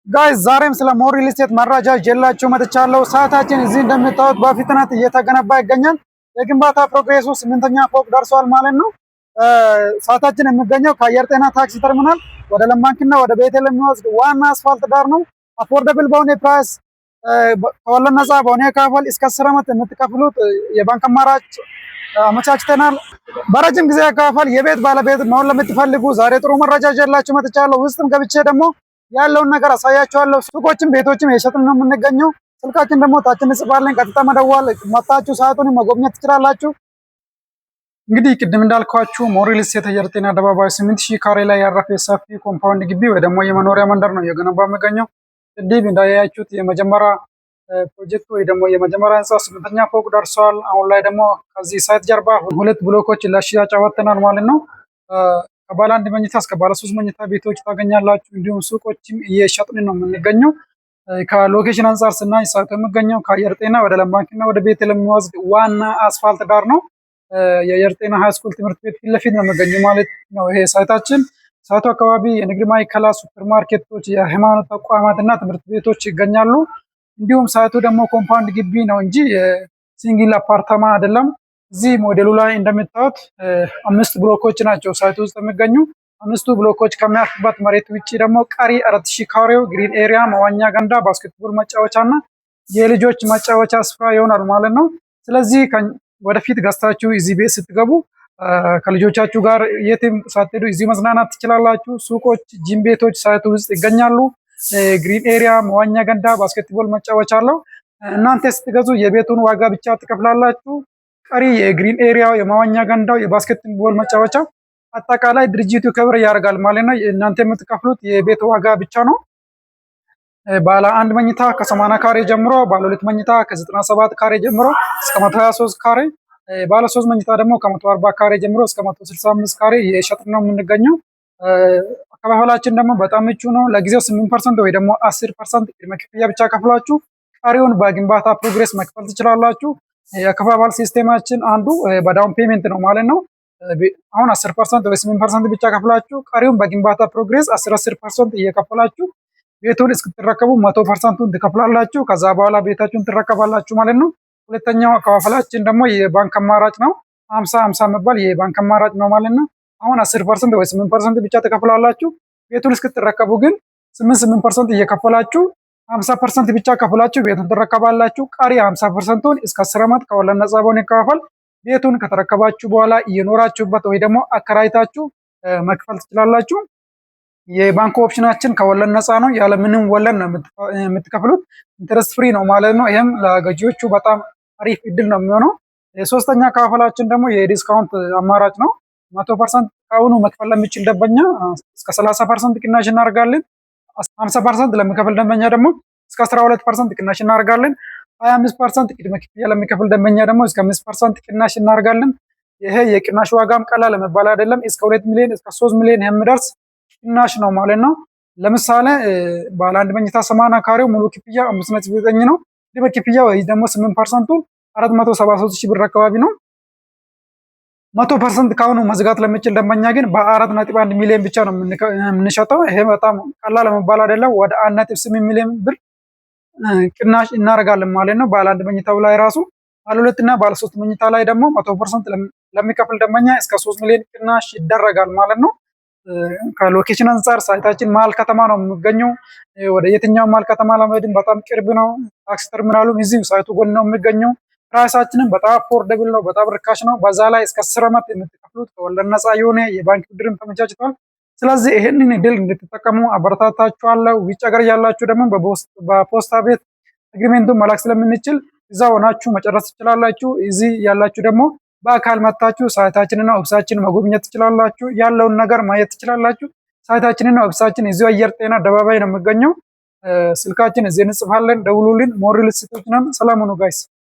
ጋይስ ዛሬም ስለ ሞር ሪል ስቴት መረጃ ይዤላችሁ መጥቻለሁ። ሰዓታችን እዚህ እንደምታዩት በፍጥነት እየተገነባ ይገኛል። የግንባታ ፕሮግሬሱ 8ኛ ፎቅ ደርሷል ማለት ነው። ሰዓታችን የሚገኘው ከአየር ጤና ታክሲ ተርሚናል ወደ ለማንኪና ወደ ቤቴል የሚወስድ ዋና አስፋልት ዳር ነው። አፎርደብል በሆነ ፕራይስ ከወለድ ነፃ በሆነ ከፋል እስከ 10 ዓመት የምትከፍሉት የባንክ አማራጭ አመቻችተናል። በረጅም ጊዜ ከፋል የቤት ባለቤት መሆን ለምትፈልጉ ዛሬ ጥሩ መረጃ ይዤላችሁ መጥቻለሁ። ውስጥም ገብቼ ደግሞ ያለውን ነገር አሳያችኋለሁ። ሱቆችም ቤቶችም የሸጥን ነው የምንገኘው። ስልካችን ደግሞ ታችን እንጽፋለን። ቀጥታ መደወል መጣችሁ ሰዓቱን መጎብኘት ትችላላችሁ። እንግዲህ ቅድም እንዳልኳችሁ ሞር ሪል ስቴት አየር ጤና አደባባይ 8000 ካሬ ላይ ያረፈ ሰፊ ኮምፓውንድ ግቢ ወይ ደግሞ የመኖሪያ መንደር ነው እየገነባ የሚገኘው። ቅድም እንዳያችሁት የመጀመሪያ ፕሮጀክት ወይ ደግሞ የመጀመሪያ ህንፃ 8ኛ ፎቅ ደርሷል። አሁን ላይ ደግሞ ከዚህ ሳይት ጀርባ ሁለት ብሎኮች ለሽያጭ አወጥተናል ማለት ነው። ከባለ አንድ መኝታ እስከ ባለ 3 መኝታ ቤቶች ታገኛላችሁ። እንዲሁም ሱቆችም እየሸጥን ነው የምንገኘው። ከሎኬሽን አንጻር ስናይ ሳይቱ የሚገኘው ከአየር ጤና ወደ ለማንኪና ወደ ቤቴል የሚወስድ ዋና አስፋልት ዳር ነው። የአየር ጤና ሃይስኩል ትምህርት ቤት ፊት ለፊት ነው የሚገኘው ማለት ነው ይሄ ሳይታችን። ሳይቱ አካባቢ የንግድ ማዕከላት፣ ሱፐርማርኬቶች፣ የሃይማኖት ተቋማትና ትምህርት ቤቶች ይገኛሉ። እንዲሁም ሳይቱ ደግሞ ኮምፓውንድ ግቢ ነው እንጂ ሲንግል አፓርታማ አይደለም። እዚህ ሞዴሉ ላይ እንደምታዩት 5 ብሎኮች ናቸው ሳይቱ ውስጥ የሚገኙ። 5ቱ ብሎኮች ከሚያርፉበት መሬት ውጭ ደግሞ ቀሪ 4000 ካሬው ግሪን ኤሪያ፣ መዋኛ ገንዳ፣ ባስኬትቦል መጫወቻ እና የልጆች መጫወቻ ስፍራ ይሆናል ማለት ነው። ስለዚህ ወደፊት ገዝታችሁ እዚህ ቤት ስትገቡ ከልጆቻችሁ ጋር የትም ሳትሄዱ እዚህ መዝናናት ትችላላችሁ። ሱቆች፣ ጂም ቤቶች ሳይቱ ውስጥ ይገኛሉ። ግሪን ኤሪያ፣ መዋኛ ገንዳ፣ ባስኬትቦል መጫወቻ አለው። እናንተ ስትገዙ የቤቱን ዋጋ ብቻ ትከፍላላችሁ። ቀሪ የግሪን ኤሪያው፣ የመዋኛ ገንዳው፣ የባስኬትቦል መጫወቻ አጠቃላይ ድርጅቱ ከብር ያደርጋል ማለት ነው። እናንተ የምትከፍሉት የቤት ዋጋ ብቻ ነው። ባለ አንድ መኝታ ከ80 ካሬ ጀምሮ፣ ባለ ሁለት መኝታ ከ97 ካሬ ጀምሮ እስከ 123 ካሬ፣ ባለ 3 መኝታ ደግሞ ከ140 ካሬ ጀምሮ እስከ 165 ካሬ የሸጥን ነው የምንገኘው። አከፋፈላችን ደግሞ በጣም ምቹ ነው። ለጊዜው 8% ወይ ደግሞ 10% ቅድመ ክፍያ ብቻ ከፍላችሁ ቀሪውን በግንባታ ፕሮግሬስ መክፈል ትችላላችሁ። የአከፋፈል ሲስቴማችን አንዱ በዳውን ፔሜንት ነው ማለት ነው። አሁን 10% ወይ 8% ብቻ ከፍላችሁ ቀሪውን በግንባታ ፕሮግሬስ 10% እየከፈላችሁ ቤቱን እስክትረከቡ 100%ቱን ትከፍላላችሁ። ከዛ በኋላ ቤታችሁን ትረከባላችሁ ማለት ነው። ሁለተኛው አከፋፈላችን ደግሞ የባንክ አማራጭ ነው። 50-50 የሚባል የባንክ አማራጭ ነው ማለት ነው። አሁን 10% ወይ 8% ብቻ ትከፍላላችሁ። ቤቱን እስክትረከቡ ግን 8% እየከፈላችሁ 50% ብቻ ከፍላችሁ ቤቱን ትረከባላችሁ። ቀሪ 50%ቱን እስከ 10 ዓመት ከወለድ ነፃ በሆነ አከፋፈል ቤቱን ከተረከባችሁ በኋላ እየኖራችሁበት ወይ ደግሞ አከራይታችሁ መክፈል ትችላላችሁ። የባንክ ኦፕሽናችን ከወለድ ነፃ ነው። ያለ ምንም ወለድ ነው የምትከፍሉት። ኢንተረስት ፍሪ ነው ማለት ነው። ይህም ለገዢዎቹ በጣም አሪፍ እድል ነው የሚሆነው። የሶስተኛ አከፋፈላችን ደግሞ የዲስካውንት አማራጭ ነው። 100% ከአሁኑ መክፈል ለሚችል ደንበኛ እስከ 30% ቅናሽ እናደርጋለን። 50% ለሚከፍል ደንበኛ ደግሞ እስከ 12% ቅናሽ እናደርጋለን። 25% ቅድመ ክፍያ ለሚከፍል ደንበኛ ደግሞ እስከ 5% ቅናሽ እናደርጋለን። ይሄ የቅናሽ ዋጋም ቀላል የሚባል አይደለም። እስከ 2 ሚሊዮን እስከ 3 ሚሊዮን የሚደርስ ቅናሽ ነው ማለት ነው። ለምሳሌ ባለ አንድ መኝታ 80 ካሬው ሙሉ ክፍያ 5.9 ነው። ቅድመ ክፍያ ወይ ደግሞ 8%ቱ 473 ሺህ ብር አካባቢ ነው። 100% ካሁኑ መዝጋት ለሚችል ደንበኛ ግን በ4.1 ሚሊዮን ብቻ ነው የምንሸጠው። ይሄ በጣም ቀላል የሚባል አይደለም። ወደ 1.8 ሚሊዮን ብር ቅናሽ እናደርጋለን ማለት ነው። ባለ አንድ መኝታው ላይ ራሱ ባለ ሁለት እና ባለ 3 መኝታ ላይ ደግሞ 100% ለሚከፍል ደንበኛ እስከ 3 ሚሊዮን ቅናሽ ይደረጋል ማለት ነው። ከሎኬሽን አንጻር ሳይታችን መሀል ከተማ ነው የሚገኘው። ወደ የትኛው መሀል ከተማ ለመሄድም በጣም ቅርብ ነው። ታክሲ ተርሚናሉም እዚሁ ሳይቱ ጎን ነው የሚገኘው። ፕራይሳችንም በጣም አፎርደብል ነው፣ በጣም ርካሽ ነው። በዛ ላይ እስከ 10 ዓመት የምትከፍሉት ከወለድ ነፃ የሆነ የባንክ ብድርም ተመቻችቷል። ስለዚህ ይህንን እድል እንድትጠቀሙ አበረታታችኋለሁ። ውጭ ሀገር ያላችሁ ደግሞ በፖስታ ቤት አግሪሜንቱን መላክ ስለምንችል እዛ ሆናችሁ መጨረስ ትችላላችሁ። እዚህ ያላችሁ ደግሞ በአካል መታችሁ ሳይታችንና ኦፊሳችን መጎብኘት ትችላላችሁ። ያለውን ነገር ማየት ትችላላችሁ። ሳይታችንና ኦፊሳችን እዚሁ አየር ጤና አደባባይ ነው የሚገኘው። ስልካችን እዚህ እንጽፋለን፣ ደውሉልን። ሞር ሪል ስቴት ነን። ሰላም ሁኑ ጋይስ።